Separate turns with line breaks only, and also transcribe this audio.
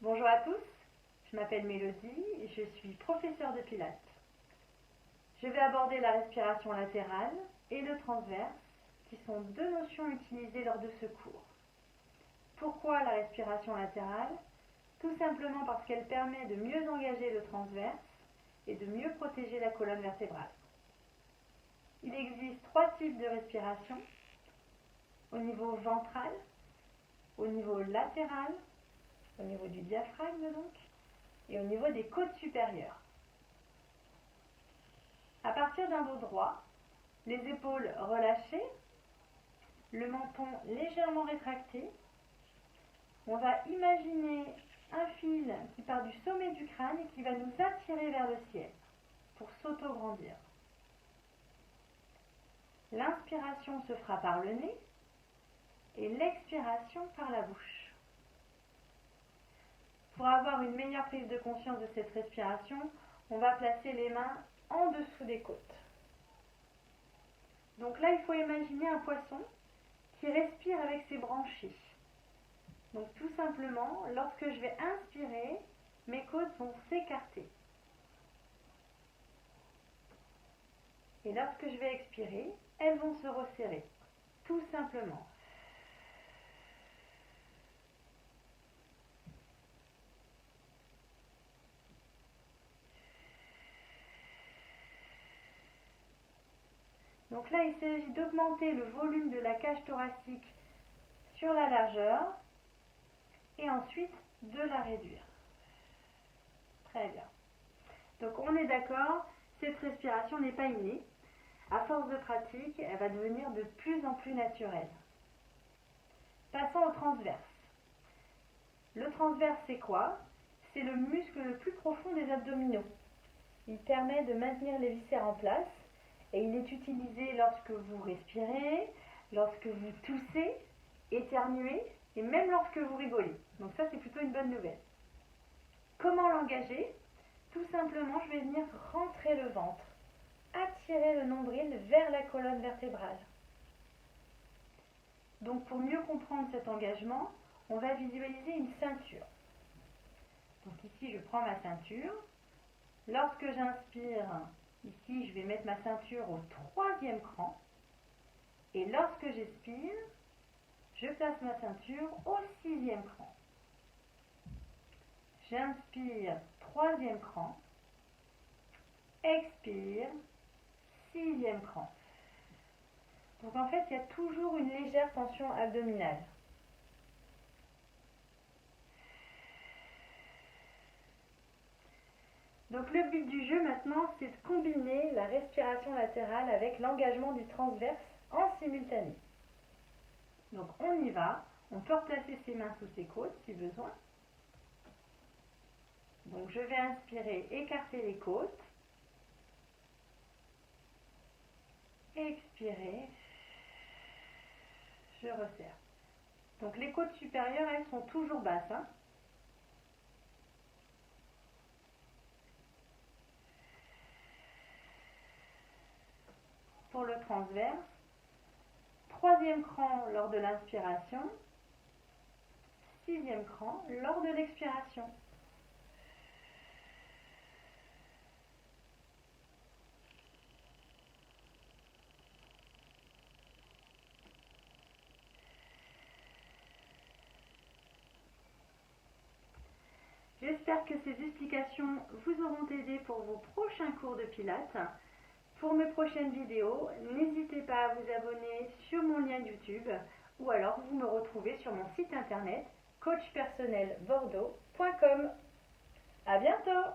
Bonjour à tous, je m'appelle Mélodie et je suis professeure de Pilates. Je vais aborder la respiration latérale et le transverse, qui sont deux notions utilisées lors de ce cours. Pourquoi la respiration latérale? Tout simplement parce qu'elle permet de mieux engager le transverse et de mieux protéger la colonne vertébrale. Il existe trois types de respiration, au niveau ventral, au niveau latéral, au niveau du diaphragme donc, et au niveau des côtes supérieures. À partir d'un dos droit, les épaules relâchées, le menton légèrement rétracté, on va imaginer un fil qui part du sommet du crâne et qui va nous attirer vers le ciel pour s'auto-grandir. L'inspiration se fera par le nez et l'expiration par la bouche. Pour avoir une meilleure prise de conscience de cette respiration, on va placer les mains en dessous des côtes. Donc là, il faut imaginer un poisson qui respire avec ses branchies. Donc tout simplement, lorsque je vais inspirer, mes côtes vont s'écarter. Et lorsque je vais expirer, elles vont se resserrer. Tout simplement. Donc là, il s'agit d'augmenter le volume de la cage thoracique sur la largeur et ensuite de la réduire. Très bien. Donc on est d'accord, cette respiration n'est pas innée. À force de pratique, elle va devenir de plus en plus naturelle. Passons au transverse. Le transverse, c'est quoi? C'est le muscle le plus profond des abdominaux. Il permet de maintenir les viscères en place et il est utilisé lorsque vous respirez, lorsque vous toussez, éternuez et même lorsque vous rigolez. Donc ça, c'est plutôt une bonne nouvelle. Comment l'engager? Tout simplement, je vais venir rentrer le ventre, attirer le nombril vers la colonne vertébrale. Donc pour mieux comprendre cet engagement, on va visualiser une ceinture. Donc ici, je prends ma ceinture. Lorsque j'inspire, ici, je vais mettre ma ceinture au 3e cran. Et lorsque j'expire, je place ma ceinture au 6e cran. J'inspire, 3e cran. Expire, 6e cran. Donc en fait, il y a toujours une légère tension abdominale. Donc le but du jeu maintenant, c'est de combiner la respiration latérale avec l'engagement du transverse en simultané. Donc on y va, on peut replacer ses mains sous ses côtes si besoin. Donc je vais inspirer, écarter les côtes. Expirer, je resserre. Donc les côtes supérieures, elles sont toujours basses. Pour le transverse, 3e cran lors de l'inspiration, 6e cran lors de l'expiration. J'espère que ces explications vous auront aidé pour vos prochains cours de Pilates. Pour mes prochaines vidéos, n'hésitez pas à vous abonner sur mon lien YouTube ou alors vous me retrouvez sur mon site internet coachpersonnelbordeaux.com. À bientôt!